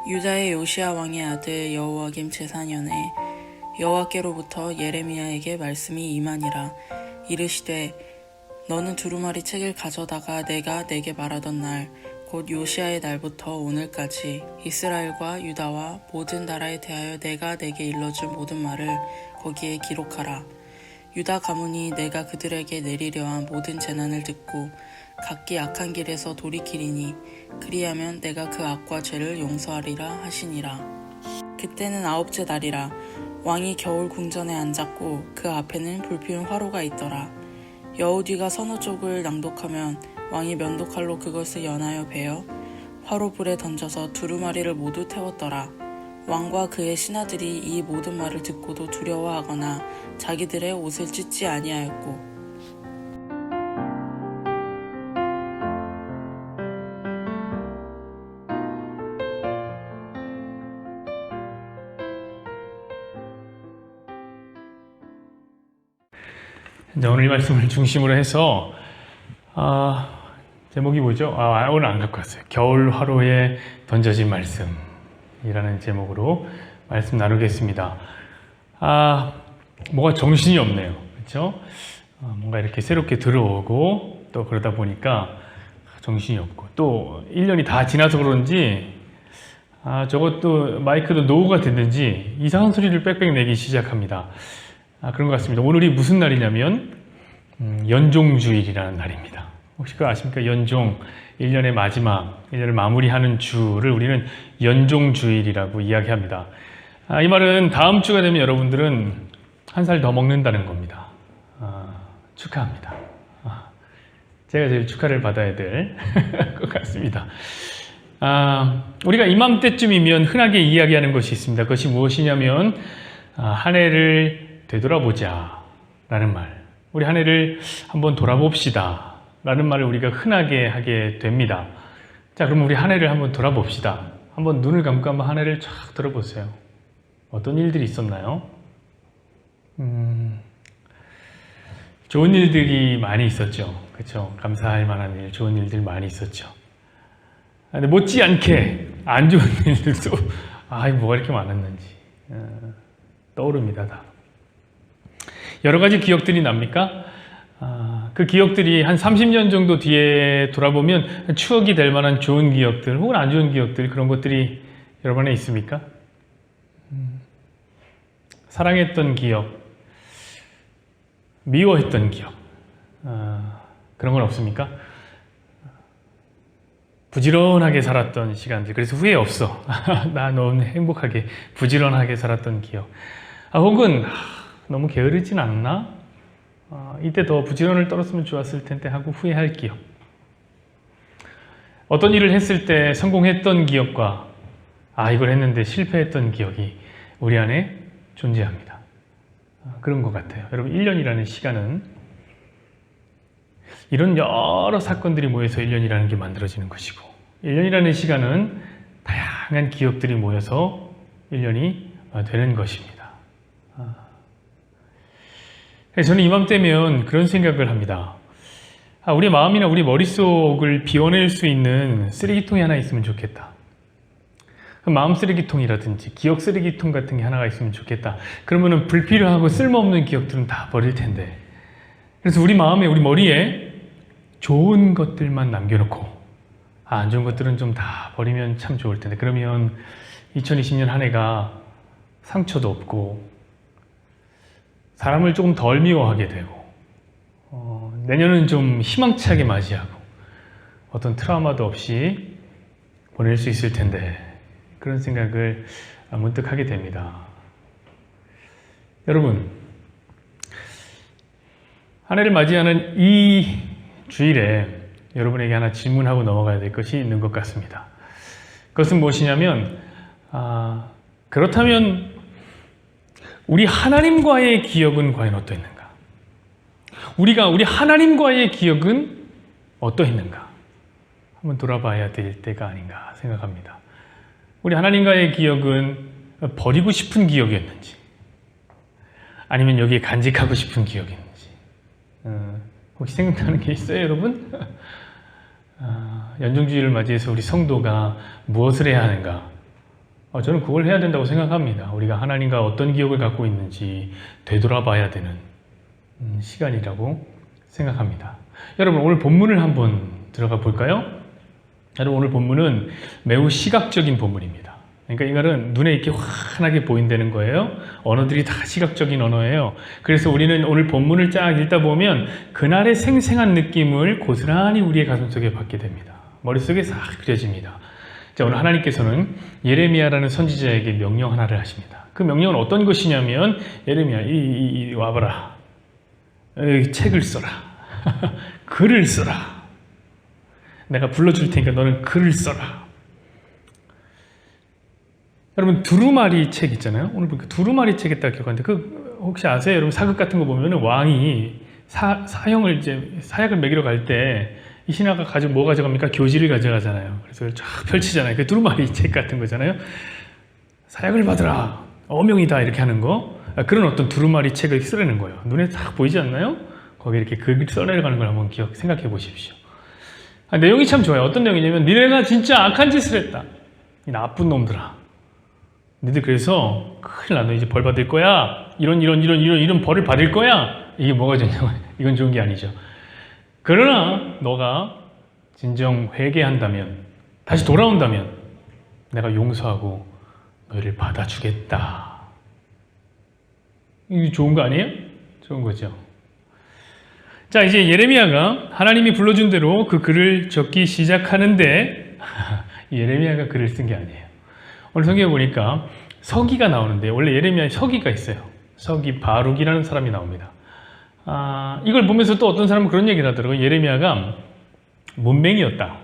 유다의 요시야 왕의 아들 여호와김 제4년에 여호와께로부터 예레미야에게 말씀이 임하니라. 이르시되 너는 두루마리 책을 가져다가 내가 내게 말하던 날 곧 요시야의 날부터 오늘까지 이스라엘과 유다와 모든 나라에 대하여 내가 내게 일러준 모든 말을 거기에 기록하라. 유다 가문이 내가 그들에게 내리려 한 모든 재난을 듣고 각기 악한 길에서 돌이키리니 그리하면 내가 그 악과 죄를 용서하리라 하시니라. 그때는 아홉째 날이라. 왕이 겨울 궁전에 앉았고 그 앞에는 불피운 화로가 있더라. 여호디가 서너 쪽을 낭독하면 왕이 면도칼로 그것을 연하여 베어 화로불에 던져서 두루마리를 모두 태웠더라. 왕과 그의 신하들이 이 모든 말을 듣고도 두려워하거나 자기들의 옷을 찢지 아니하였고 오늘 이 말씀을 중심으로 해서 제목이 뭐죠? 오늘 안 갖고 왔어요. 겨울 화로에 던져진 말씀이라는 제목으로 말씀 나누겠습니다. 뭐가 정신이 없네요. 그렇죠? 뭔가 이렇게 새롭게 들어오고 또 그러다 보니까 정신이 없고 또 1년이 다 지나서 그런지 저것도 마이크도 노후가 됐는지 이상한 소리를 빽빽 내기 시작합니다. 그런 것 같습니다. 오늘이 무슨 날이냐면 연종주일이라는 날입니다. 혹시 그거 아십니까? 연종, 1년의 마지막, 1년을 마무리하는 주를 우리는 연종주일이라고 이야기합니다. 이 말은 다음 주가 되면 여러분들은 한 살 더 먹는다는 겁니다. 축하합니다. 제가 제일 축하를 받아야 될 것 같습니다. 우리가 이맘때쯤이면 흔하게 이야기하는 것이 있습니다. 그것이 무엇이냐면 한 해를 되돌아보자 라는 말, 우리 한 해를 한번 돌아봅시다 라는 말을 우리가 흔하게 하게 됩니다. 자, 그럼 우리 한 해를 한번 돌아봅시다. 한번 눈을 감고 한번 한 해를 쫙 들어보세요. 어떤 일들이 있었나요? 좋은 일들이 많이 있었죠. 그렇죠? 감사할 만한 일, 좋은 일들 많이 있었죠. 근데 못지않게 안 좋은 일들도 뭐가 이렇게 많았는지 떠오릅니다. 다. 여러 가지 기억들이 납니까? 그 기억들이 한 30년 정도 뒤에 돌아보면 추억이 될 만한 좋은 기억들 혹은 안 좋은 기억들, 그런 것들이 여러분 안에 있습니까? 사랑했던 기억, 미워했던 기억, 그런 건 없습니까? 부지런하게 살았던 시간들, 그래서 후회 없어. 나 너무 행복하게 부지런하게 살았던 기억. 혹은 너무 게으르진 않나? 이때 더 부지런을 떨었으면 좋았을 텐데 하고 후회할 기억. 어떤 일을 했을 때 성공했던 기억과 이걸 했는데 실패했던 기억이 우리 안에 존재합니다. 그런 것 같아요. 여러분, 1년이라는 시간은 이런 여러 사건들이 모여서 1년이라는 게 만들어지는 것이고, 1년이라는 시간은 다양한 기억들이 모여서 1년이 되는 것입니다. 저는 이맘때면 그런 생각을 합니다. 우리 마음이나 우리 머릿속을 비워낼 수 있는 쓰레기통이 하나 있으면 좋겠다. 마음 쓰레기통이라든지 기억 쓰레기통 같은 게 하나가 있으면 좋겠다. 그러면은 불필요하고 쓸모없는 기억들은 다 버릴 텐데. 그래서 우리 마음에, 우리 머리에 좋은 것들만 남겨놓고 안 좋은 것들은 좀 다 버리면 참 좋을 텐데. 그러면 2020년 한 해가 상처도 없고 사람을 조금 덜 미워하게 되고 내년은 좀 희망차게 맞이하고 어떤 트라우마도 없이 보낼 수 있을 텐데, 그런 생각을 문득 하게 됩니다. 여러분, 한 해를 맞이하는 이 주일에 여러분에게 하나 질문하고 넘어가야 될 것이 있는 것 같습니다. 그것은 무엇이냐면 그렇다면 우리 하나님과의 기억은 과연 어떠했는가? 우리 하나님과의 기억은 어떠했는가? 한번 돌아봐야 될 때가 아닌가 생각합니다. 우리 하나님과의 기억은 버리고 싶은 기억이었는지, 아니면 여기에 간직하고 싶은 기억이었는지, 혹시 생각나는 게 있어요, 여러분? 연종주의를 맞이해서 우리 성도가 무엇을 해야 하는가? 저는 그걸 해야 된다고 생각합니다. 우리가 하나님과 어떤 기억을 갖고 있는지 되돌아봐야 되는 시간이라고 생각합니다. 여러분, 오늘 본문을 한번 들어가 볼까요? 여러분, 오늘 본문은 매우 시각적인 본문입니다. 그러니까 이거는 눈에 이렇게 환하게 보인다는 거예요. 언어들이 다 시각적인 언어예요. 그래서 우리는 오늘 본문을 쫙 읽다 보면 그날의 생생한 느낌을 고스란히 우리의 가슴속에 받게 됩니다. 머릿속에 싹 그려집니다. 자, 오늘 하나님께서는 예레미야라는 선지자에게 명령 하나를 하십니다. 그 명령은 어떤 것이냐면, 예레미야, 이 와봐라. 책을 써라. 글을 써라. 내가 불러줄 테니까 너는 글을 써라. 여러분, 두루마리 책 있잖아요. 오늘 보니까 두루마리 책에 딱 기억하는데, 혹시 아세요? 여러분, 사극 같은 거 보면 왕이 사형을 사약을 먹이러 갈 때 이 신하가 뭐 가져갑니까? 교지를 가져가잖아요. 그래서 그걸 쫙 펼치잖아요. 그 두루마리 책 같은 거잖아요. 사약을 받으라. 어명이다. 이렇게 하는 거. 그런 어떤 두루마리 책을 쓰라는 거예요. 눈에 딱 보이지 않나요? 거기 이렇게 글 써내려가는 걸 한번 생각해 보십시오. 내용이 참 좋아요. 어떤 내용이냐면, 니네가 진짜 악한 짓을 했다. 이 나쁜 놈들아. 니들 그래서 큰일 나. 너 이제 벌 받을 거야. 이런 벌을 받을 거야. 이게 뭐가 좋냐면, 이건 좋은 게 아니죠. 그러나 너가 진정 회개한다면, 다시 돌아온다면 내가 용서하고 너희를 받아주겠다. 이게 좋은 거 아니에요? 좋은 거죠. 자, 이제 예레미야가 하나님이 불러준 대로 그 글을 적기 시작하는데 예레미야가 글을 쓴 게 아니에요. 오늘 성경에 보니까 서기가 나오는데, 원래 예레미야에 서기가 있어요. 서기 바룩이라는 사람이 나옵니다. 이걸 보면서 또 어떤 사람은 그런 얘기를 하더라고요. 예레미야가 문맹이었다.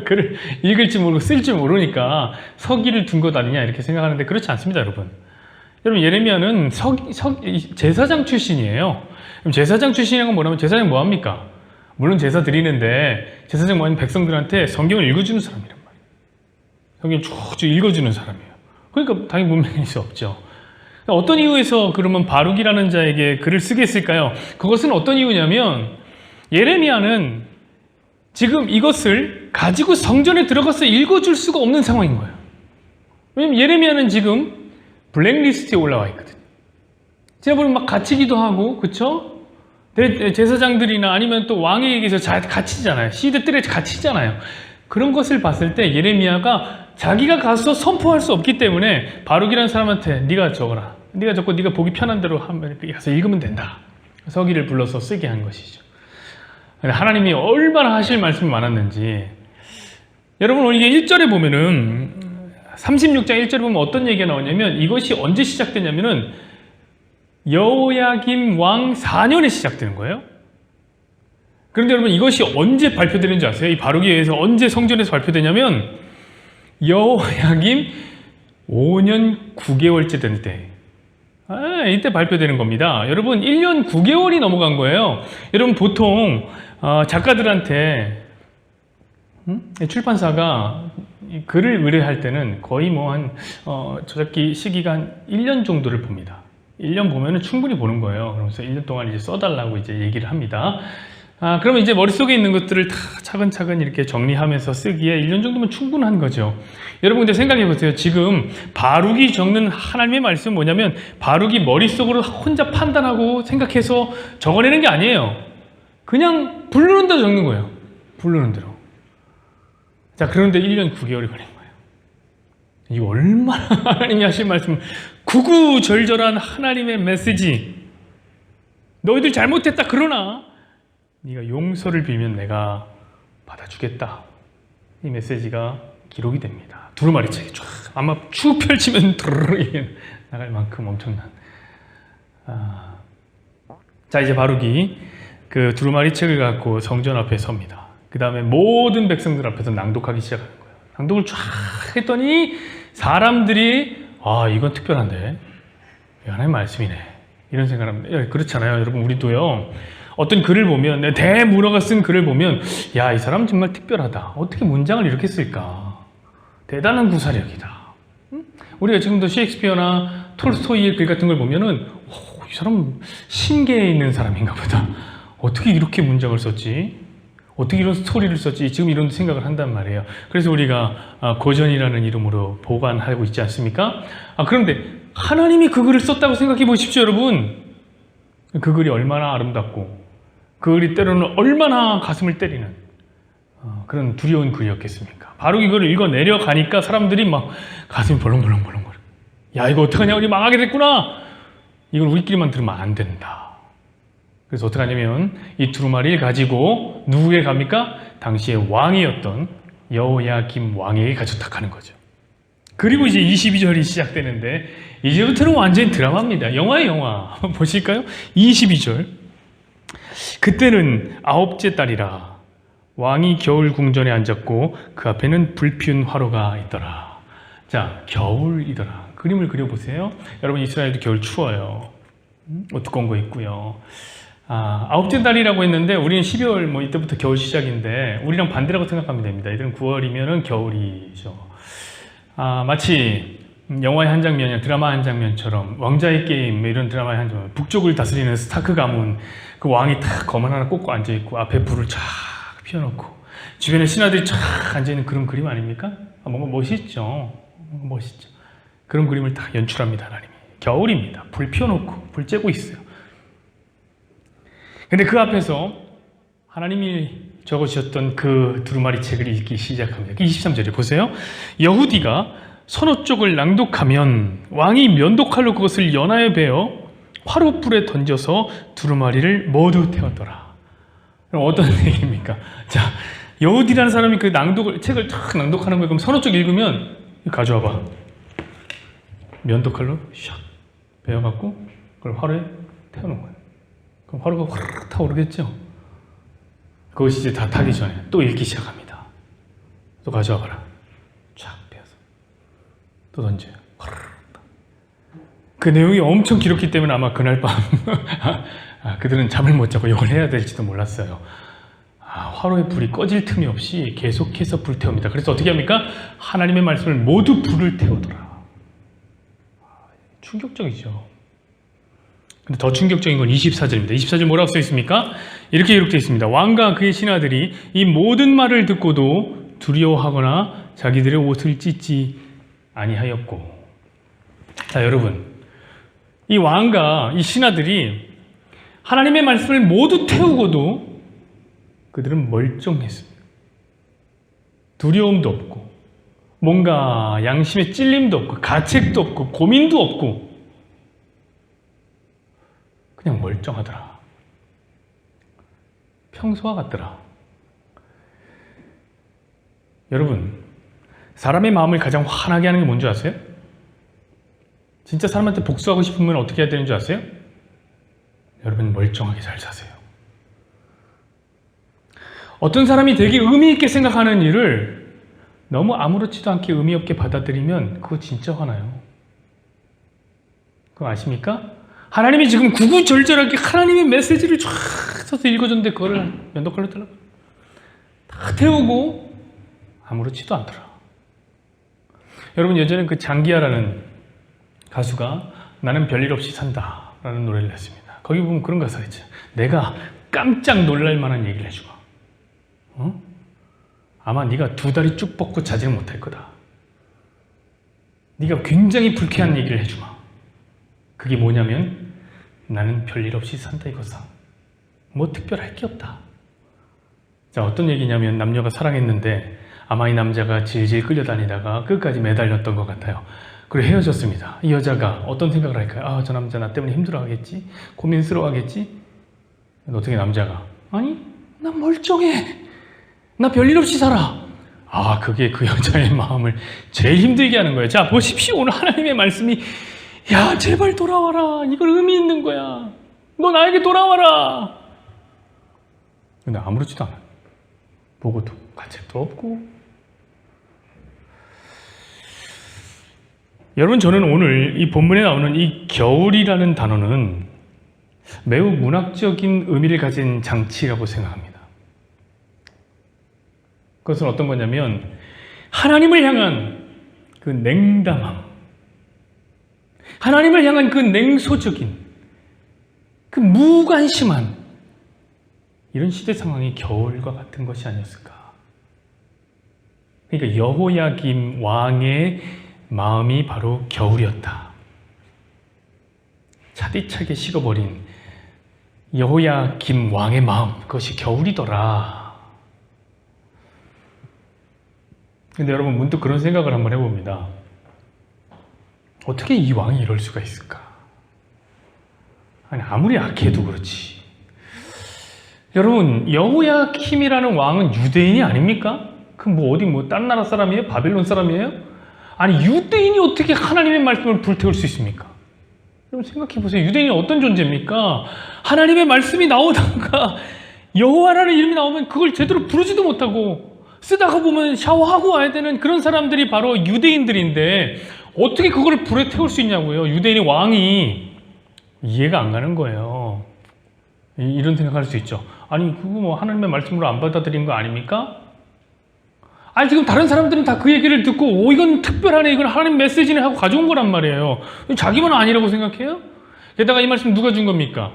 글을 읽을 줄 모르고 쓸 줄 모르니까 서기를 둔 것 아니냐 이렇게 생각하는데, 그렇지 않습니다, 여러분. 여러분, 예레미야는 제사장 출신이에요. 그럼 제사장 출신이란 건 뭐냐면, 제사장 뭐 합니까? 물론 제사 드리는데 제사장 모인 백성들한테 성경을 읽어주는 사람이란 말이에요. 성경을 쭉쭉 읽어주는 사람이에요. 그러니까 당연히 문맹일 수 없죠. 어떤 이유에서 그러면 바룩이라는 자에게 글을 쓰게 했을까요? 그것은 어떤 이유냐면, 예레미야는 지금 이것을 가지고 성전에 들어가서 읽어줄 수가 없는 상황인 거예요. 왜냐면 예레미야는 지금 블랙리스트에 올라와 있거든요. 제가 보면 막 갇히기도 하고, 그쵸? 제사장들이나 아니면 또 왕에게서 갇히잖아요. 시드들에 갇히잖아요. 그런 것을 봤을 때 예레미야가 자기가 가서 선포할 수 없기 때문에 바룩이라는 사람한테 네가 적어라. 네가 적고 네가 보기 편한 대로 가서 읽으면 된다. 서기를 불러서 쓰게 한 것이죠. 하나님이 얼마나 하실 말씀이 많았는지. 여러분, 오늘 이게 1절에 보면은 36장 1절에 보면 어떤 얘기가 나오냐면, 이것이 언제 시작되냐면은 여호야김 왕 4년에 시작되는 거예요. 그런데 여러분, 이것이 언제 발표되는지 아세요? 이 바룩에 의해서 언제 성전에서 발표되냐면 여호야김 5년 9개월째 된 때, 이때 발표되는 겁니다. 여러분, 1년 9개월이 넘어간 거예요. 여러분, 보통 작가들한테 출판사가 글을 의뢰할 때는 거의 저작기 시기가 한 1년 정도를 봅니다. 1년 보면은 충분히 보는 거예요. 그러면서 1년 동안 이제 써달라고 이제 얘기를 합니다. 그러면 이제 머릿속에 있는 것들을 다 차근차근 이렇게 정리하면서 쓰기에 1년 정도면 충분한 거죠. 여러분, 근데 생각해 보세요. 지금 바룩이 적는 하나님의 말씀은 뭐냐면, 바룩이 머릿속으로 혼자 판단하고 생각해서 적어내는 게 아니에요. 그냥 부르는 대로 적는 거예요. 부르는 대로. 자, 그런데 1년 9개월이 걸린 거예요. 이게 얼마나 하나님이 하신 말씀, 구구절절한 하나님의 메시지. 너희들 잘못했다. 그러나 네가 용서를 빌면 내가 받아주겠다. 이 메시지가 기록이 됩니다. 두루마리 책이 쫙, 아마 쭉 펼치면 드르르 나갈 만큼 엄청난. 자, 이제 바룩이 그 두루마리 책을 갖고 성전 앞에 섭니다. 그 다음에 모든 백성들 앞에서 낭독하기 시작하는 거예요. 낭독을 쫙 했더니 사람들이 이건 특별한데, 하나님의 말씀이네, 이런 생각을 합니다. 그렇잖아요, 여러분. 우리도요, 어떤 글을 보면, 대문어가 쓴 글을 보면, 야, 이 사람 정말 특별하다. 어떻게 문장을 이렇게 쓸까? 대단한 구사력이다. 우리가 지금도 셰익스피어나 톨스토이의 글 같은 걸 보면은, 이 사람 신계에 있는 사람인가 보다. 어떻게 이렇게 문장을 썼지? 어떻게 이런 스토리를 썼지? 지금 이런 생각을 한단 말이에요. 그래서 우리가 고전이라는 이름으로 보관하고 있지 않습니까? 그런데 하나님이 그 글을 썼다고 생각해 보십시오, 여러분. 그 글이 얼마나 아름답고 그 글이 때로는 얼마나 가슴을 때리는 그런 두려운 글이었겠습니까? 바로 이걸 읽어 내려가니까 사람들이 막 가슴이 벌렁벌렁. 야, 이거 어떡하냐? 우리 망하게 됐구나. 이걸 우리끼리만 들으면 안 된다. 그래서 어떻게 하냐면 이 두루마리를 가지고 누구에게 갑니까? 당시의 왕이었던 여호야김 왕에게 가져다 가는 거죠. 그리고 이제 22절이 시작되는데 이제부터는 완전히 드라마입니다. 영화예요, 영화. 보실까요? 22절. 그때는 9째 달이라 왕이 겨울 궁전에 앉았고 그 앞에는 불피운 화로가 있더라. 자, 겨울이더라. 그림을 그려보세요. 여러분, 이스라엘도 겨울 추워요. 두꺼운 거 있고요. 9째 달이라고 했는데 우리는 12월 뭐 이때부터 겨울 시작인데 우리랑 반대라고 생각하면 됩니다. 이들은 9월이면은 겨울이죠. 마치 영화의 한 장면이나 드라마 한 장면처럼 왕자의 게임 이런 드라마의 한 장면, 북쪽을 다스리는 스타크 가문, 그 왕이 탁 검은 하나 꽂고 앉아있고 앞에 불을 쫙 피워놓고 주변에 신하들이 쫙 앉아있는 그런 그림 아닙니까? 뭔가 멋있죠. 그런 그림을 딱 연출합니다, 하나님이. 겨울입니다. 불 피워놓고 불 쬐고 있어요. 근데 그 앞에서 하나님이 적어주셨던 그 두루마리 책을 읽기 시작합니다. 23절에 보세요. 여후디가 서너 쪽을 낭독하면 왕이 면도칼로 그것을 연하에 베어 화롯불에 던져서 두루마리를 모두 태웠더라. 그럼 어떤 얘기입니까? 자, 여후디라는 사람이 그 책을 탁 낭독하는 거예요. 그럼 서너 쪽 읽으면 가져와봐. 면도칼로 샥 베어갖고 그걸 화로에 태우는 거예요. 그럼 화로가 확 타오르겠죠? 그것이 이제 다 타기 전에 또 읽기 시작합니다. 또 가져와봐라. 쫙 베어서 또 던져요. 그 내용이 엄청 길었기 때문에 아마 그날 밤 그들은 잠을 못 자고 이걸 해야 될지도 몰랐어요. 화로에 불이 꺼질 틈이 없이 계속해서 불태웁니다. 그래서 어떻게 합니까? 하나님의 말씀을 모두 불을 태우더라. 충격적이죠. 근데 더 충격적인 건 24절입니다. 24절 뭐라고 써 있습니까? 이렇게 기록되어 있습니다. 왕과 그의 신하들이 이 모든 말을 듣고도 두려워하거나 자기들의 옷을 찢지 아니하였고. 자, 여러분, 이 왕과 이 신하들이 하나님의 말씀을 모두 태우고도 그들은 멀쩡했습니다. 두려움도 없고 뭔가 양심에 찔림도 없고 가책도 없고 고민도 없고 그냥 멀쩡하더라. 평소와 같더라. 여러분, 사람의 마음을 가장 화나게 하는 게 뭔지 아세요? 진짜 사람한테 복수하고 싶으면 어떻게 해야 되는 줄 아세요? 여러분, 멀쩡하게 잘 사세요. 어떤 사람이 되게 의미 있게 생각하는 일을 너무 아무렇지도 않게 의미 없게 받아들이면 그거 진짜 화나요. 그거 아십니까? 하나님이 지금 구구절절하게 하나님의 메시지를 쫙 써서 읽어줬는데 그거를 면도칼로 잘라 다 태우고 아무렇지도 않더라. 여러분, 예전에 그 장기하라는 가수가 나는 별일 없이 산다 라는 노래를 했습니다. 거기 보면 그런 가사가 있죠. 내가 깜짝 놀랄 만한 얘기를 해주마. 아마 네가 두 다리 쭉 뻗고 자지를 못할 거다. 네가 굉장히 불쾌한 얘기를 해주마. 그게 뭐냐면 나는 별일 없이 산다 이거사. 뭐 특별할 게 없다. 자, 어떤 얘기냐면 남녀가 사랑했는데 아마 이 남자가 질질 끌려다니다가 끝까지 매달렸던 것 같아요. 그리고 헤어졌습니다. 이 여자가 어떤 생각을 할까요? 저 남자 나 때문에 힘들어하겠지? 고민스러워하겠지? 어떻게 남자가 아니 나 멀쩡해. 나 별일 없이 살아. 그게 그 여자의 마음을 제일 힘들게 하는 거예요. 자, 보십시오. 오늘 하나님의 말씀이 야, 제발 돌아와라. 이걸 의미 있는 거야. 너 나에게 돌아와라. 근데 아무렇지도 않아요. 보고도 가책도 없고. 여러분, 저는 오늘 이 본문에 나오는 이 겨울이라는 단어는 매우 문학적인 의미를 가진 장치라고 생각합니다. 그것은 어떤 거냐면 하나님을 향한 그 냉담함, 하나님을 향한 그 냉소적인, 그 무관심한 이런 시대 상황이 겨울과 같은 것이 아니었을까? 그러니까 여호야김 왕의 마음이 바로 겨울이었다. 차디차게 식어버린 여호야김 왕의 마음, 그것이 겨울이더라. 근데 여러분 문득 그런 생각을 한번 해봅니다. 어떻게 이 왕이 이럴 수가 있을까? 아니 아무리 악해도 그렇지. 여러분 여호야킴이라는 왕은 유대인이 아닙니까? 그 뭐 어디 뭐 딴 나라 사람이에요? 바벨론 사람이에요? 아니 유대인이 어떻게 하나님의 말씀을 불태울 수 있습니까? 여러분 생각해 보세요. 유대인이 어떤 존재입니까? 하나님의 말씀이 나오다가 여호와라는 이름이 나오면 그걸 제대로 부르지도 못하고 쓰다가 보면 샤워하고 와야 되는 그런 사람들이 바로 유대인들인데 어떻게 그걸 불에 태울 수 있냐고요. 유대인의 왕이 이해가 안 가는 거예요. 이런 생각할 수 있죠. 아니 그거 뭐 하나님의 말씀으로 안 받아들인 거 아닙니까? 아니 지금 다른 사람들은 다 그 얘기를 듣고 오 이건 특별하네, 이건 하나님 메시지네 하고 가져온 거란 말이에요. 자기만 아니라고 생각해요? 게다가 이 말씀 누가 준 겁니까?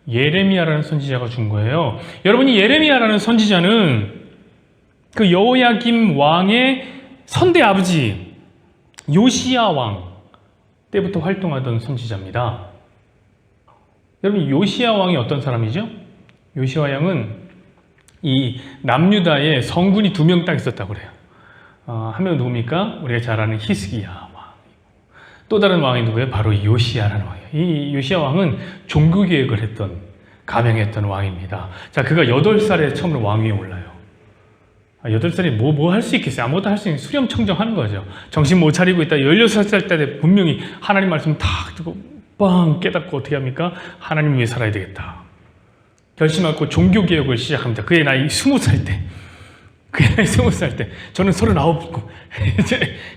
예레미야라는 선지자가 준 거예요. 여러분이 예레미야라는 선지자는 그 여호야김 왕의 선대 아버지 요시야 왕 때부터 활동하던 선지자입니다. 여러분 요시야 왕이 어떤 사람이죠? 요시야 왕은 이 남유다에 성군이 2명 딱 있었다고 그래요. 한 명은 누굽니까? 우리가 잘 아는 히스기야 왕. 또 다른 왕이 누구예요? 바로 요시야라는 왕이에요. 이 요시야 왕은 종교개혁을 했던, 감행했던 왕입니다. 자, 그가 8살에 처음으로 왕위에 올라요. 8살이 뭐 할 수 있겠어요? 아무것도 할 수 있는 수렴청정하는 거죠. 정신 못 차리고 있다 16살 때 분명히 하나님 말씀 탁 듣고 빵 깨닫고 어떻게 합니까? 하나님 위해 살아야 되겠다. 결심하고 종교개혁을 시작합니다. 그의 나이 20살 때. 그의 나이 20살 때. 저는 39이고.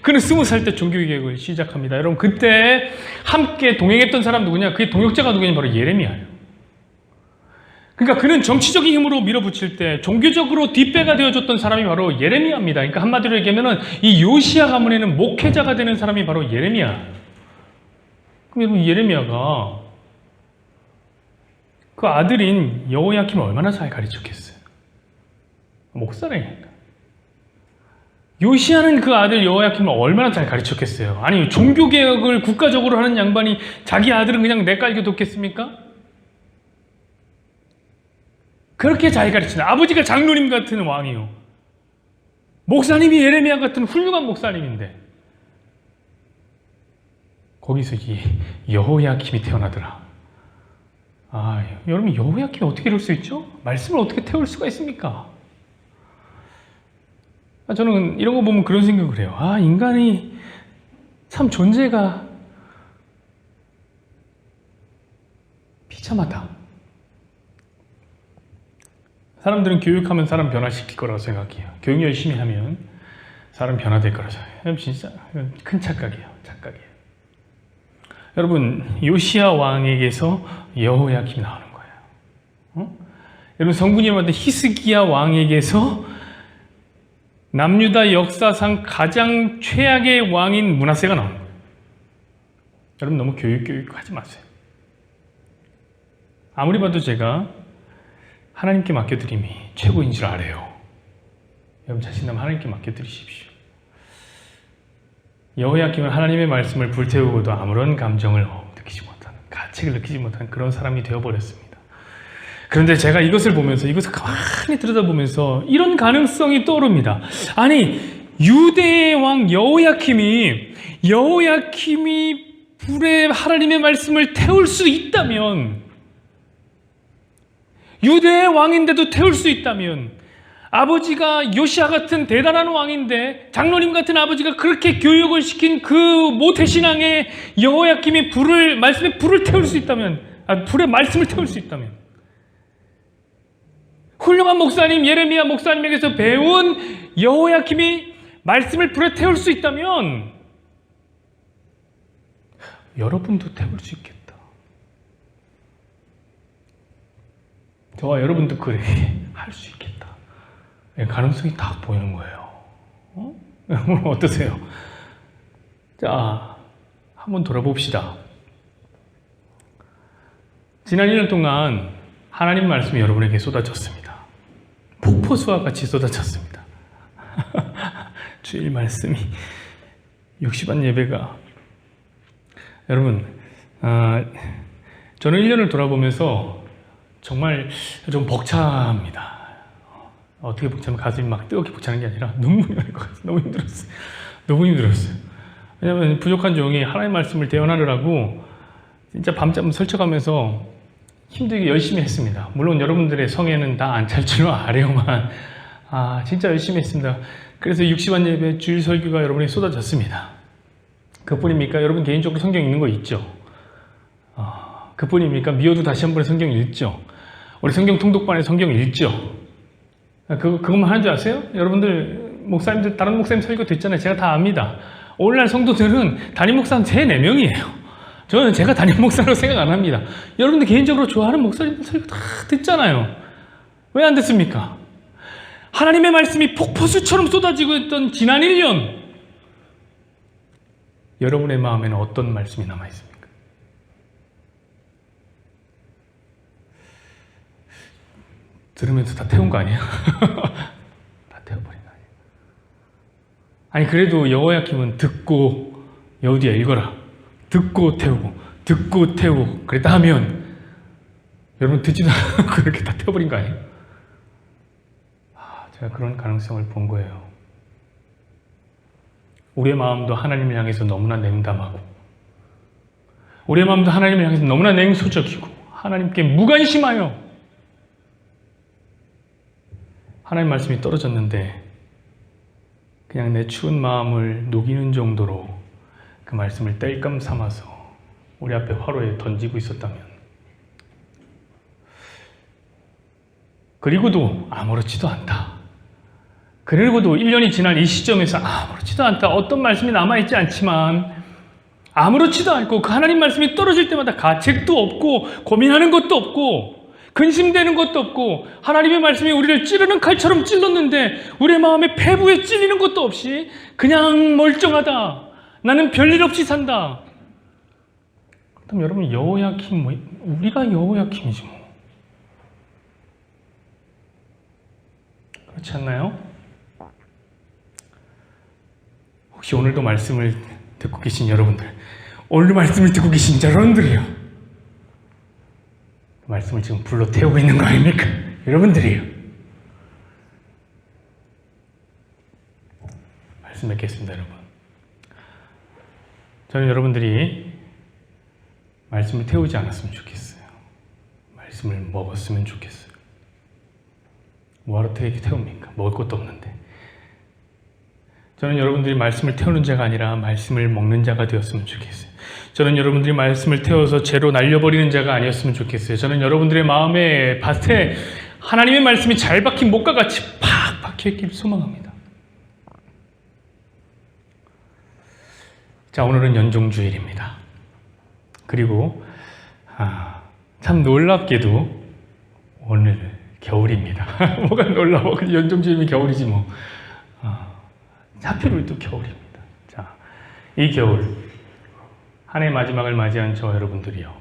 그는 20살 때 종교개혁을 시작합니다. 여러분, 그때 함께 동행했던 사람 누구냐? 그의 동역자가 누구냐? 바로 예레미야예요. 그러니까 그는 정치적인 힘으로 밀어붙일 때 종교적으로 뒷배가 되어줬던 사람이 바로 예레미야입니다. 그러니까 한마디로 얘기하면 이 요시야 가문에는 목회자가 되는 사람이 바로 예레미야. 그럼 여러분, 예레미야가 그 아들인 여호야킴을 얼마나 잘 가르쳤겠어요? 목사라니까. 요시야는 그 아들 여호야킴을 얼마나 잘 가르쳤겠어요? 아니 종교개혁을 국가적으로 하는 양반이 자기 아들은 그냥 내깔게 뒀겠습니까? 그렇게 잘 가르치는 아버지가 장로님 같은 왕이요. 목사님이 예레미야 같은 훌륭한 목사님인데 거기서 이 여호야킴이 태어나더라. 여러분 여호야킴이 어떻게 이럴 수 있죠? 말씀을 어떻게 태울 수가 있습니까? 저는 이런 거 보면 그런 생각을 해요. 인간이 참 존재가 비참하다. 사람들은 교육하면 사람 변화시킬 거라고 생각해요. 교육 열심히 하면 사람 변화될 거라고 생각해요. 진짜 큰 착각이에요. 착각이에요. 여러분 요시야 왕에게서 여호야킴이 나오는 거예요. 여러분 성군이라고 하는 히스기야 왕에게서 남유다 역사상 가장 최악의 왕인 므낫세가 나오는 거예요. 여러분 너무 교육하지 마세요. 아무리 봐도 제가 하나님께 맡겨드림이 최고인 줄 알아요. 여러분 자신감 하나님께 맡겨드리십시오. 여호야킴은 하나님의 말씀을 불태우고도 아무런 감정을 느끼지 못하는, 가책을 느끼지 못하는 그런 사람이 되어버렸습니다. 그런데 제가 이것을 보면서, 이것을 가만히 들여다보면서 이런 가능성이 떠오릅니다. 아니 유대의 왕 여호야킴이 불에 하나님의 말씀을 태울 수 있다면, 유대의 왕인데도 태울 수 있다면, 아버지가 요시야 같은 대단한 왕인데 장로님 같은 아버지가 그렇게 교육을 시킨 그 모태신앙의 여호야킴이 말씀에 불을 태울 수 있다면, 불에 말씀을 태울 수 있다면, 훌륭한 목사님 예레미야 목사님에게서 배운 여호야킴이 말씀을 불에 태울 수 있다면 여러분도 태울 수 있겠다. 저와 여러분도 그래 할 수 있겠다. 가능성이 딱 보이는 거예요. 여러분 어떠세요? 자, 한번 돌아봅시다. 지난 1년 동안 하나님 말씀이 여러분에게 쏟아졌습니다. 폭포수와 같이 쏟아졌습니다. 주일 말씀이 60안 예배가 여러분 저는 1년을 돌아보면서 정말 좀 벅찹니다. 어떻게 벅차면 가슴이 막 뜨겁게 벅차는 게 아니라 눈물이 날 것 같아요. 너무 힘들었어요. 너무 힘들었어요. 왜냐하면 부족한 종이 하나님의 말씀을 대언하느라고 진짜 밤잠 설쳐가면서 힘들게 열심히 했습니다. 물론 여러분들의 성에는 다 안 찰 줄은 알아요만 진짜 열심히 했습니다. 그래서 60안 예배 주일 설교가 여러분이 쏟아졌습니다. 그뿐입니까? 여러분 개인적으로 성경 읽는 거 있죠? 그뿐입니까? 미워도 다시 한 번 성경 읽죠? 우리 성경 통독반에 성경 읽죠? 그것만 하는 줄 아세요? 여러분들 목사님들 다른 목사님 설교 듣잖아요. 제가 다 압니다. 오늘날 성도들은 담임 목사는 제 4명이에요. 저는 제가 담임 목사라고 생각 안 합니다. 여러분들 개인적으로 좋아하는 목사님들 설교 다 듣잖아요. 왜 안 듣습니까? 하나님의 말씀이 폭포수처럼 쏟아지고 있던 지난 1년 여러분의 마음에는 어떤 말씀이 남아있습니까? 들으면서 다 태운 거 아니에요? 다 태워버린 거 아니에요? 아니 그래도 여호야킴은 듣고 여우디야 읽어라. 듣고 태우고 듣고 태우고 그랬다 하면 여러분 듣지도 않고 그렇게 다 태워버린 거 아니에요? 제가 그런 가능성을 본 거예요. 우리의 마음도 하나님을 향해서 너무나 냉담하고 우리의 마음도 하나님을 향해서 너무나 냉소적이고 하나님께 무관심하여 하나님 말씀이 떨어졌는데 그냥 내 추운 마음을 녹이는 정도로 그 말씀을 땔감 삼아서 우리 앞에 화로에 던지고 있었다면 그리고도 아무렇지도 않다. 그리고도 1년이 지난 이 시점에서 아무렇지도 않다. 어떤 말씀이 남아있지 않지만 아무렇지도 않고 그 하나님 말씀이 떨어질 때마다 가책도 없고 고민하는 것도 없고 근심되는 것도 없고 하나님의 말씀이 우리를 찌르는 칼처럼 찔렀는데 우리의 마음에 폐부에 찔리는 것도 없이 그냥 멀쩡하다. 나는 별일 없이 산다. 그럼 여러분 여호야킴 우리가 여호야킴이지 뭐. 그렇지 않나요? 혹시 오늘도 말씀을 듣고 계신 여러분들 오늘도 말씀을 듣고 계신 여러분들이요. 말씀을 지금 불러 태우고 있는 거 아닙니까? 여러분들이에요. 말씀 맺겠습니다, 여러분. 저는 여러분들이 말씀을 태우지 않았으면 좋겠어요. 말씀을 먹었으면 좋겠어요. 뭐하러 태웁니까? 먹을 것도 없는데. 저는 여러분들이 말씀을 태우는 자가 아니라 말씀을 먹는 자가 되었으면 좋겠어요. 저는 여러분들이 말씀을 태워서 죄로 날려버리는 자가 아니었으면 좋겠어요. 저는 여러분들의 마음에 밭에 하나님의 말씀이 잘 박힌 목과 같이 팍 박혀있길 소망합니다. 자, 오늘은 연종주일입니다. 그리고 참 놀랍게도 오늘 겨울입니다. 뭐가 놀라워? 연종주일이면 겨울이지 뭐. 하필 우리 또 겨울입니다. 자, 이 겨울 한 해 마지막을 맞이한 저와 여러분들이요.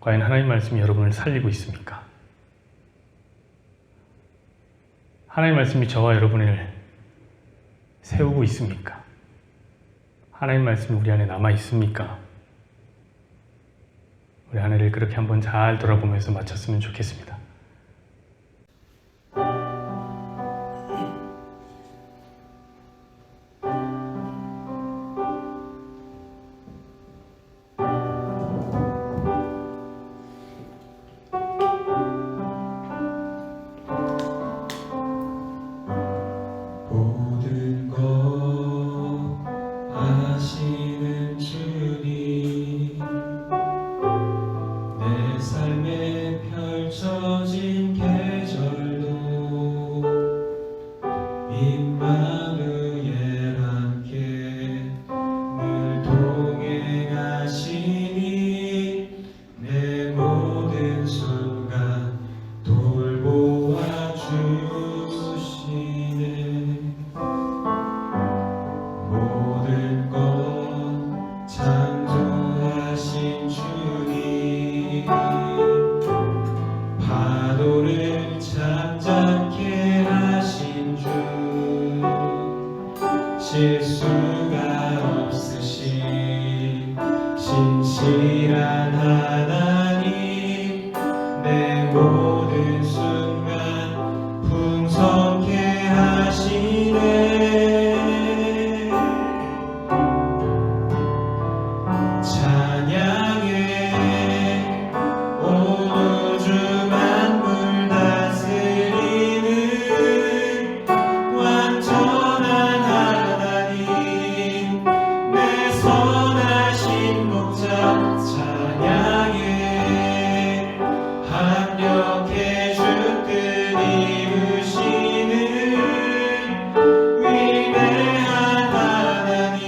과연 하나님 말씀이 여러분을 살리고 있습니까? 하나님 말씀이 저와 여러분을 세우고 있습니까? 하나님 말씀이 우리 안에 남아 있습니까? 우리 한 해를 그렇게 한번 잘 돌아보면서 마쳤으면 좋겠습니다. 모든 것 아시는 주님, 내 삶에 펼쳐진 계절도 임마누엘 함께 늘 동행하시니 내 모든 순간 돌보아 주시네. 모든 것 창조하신 주님, 파도를 모든 순간 풍성케 하시네. 찬양해 온 우주 만물 다스리는 완전한 하나님, 내 선하신 목자. 찬양해 합력해 주뜻 이루시는 위대한 하나님,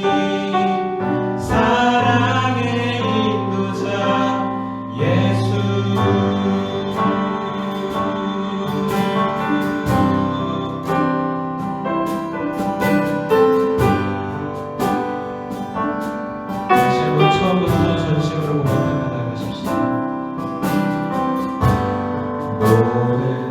사랑의 인도자 예수. 다시 한번 처음부터 전심으로 고백합니다. 가십시오. 모든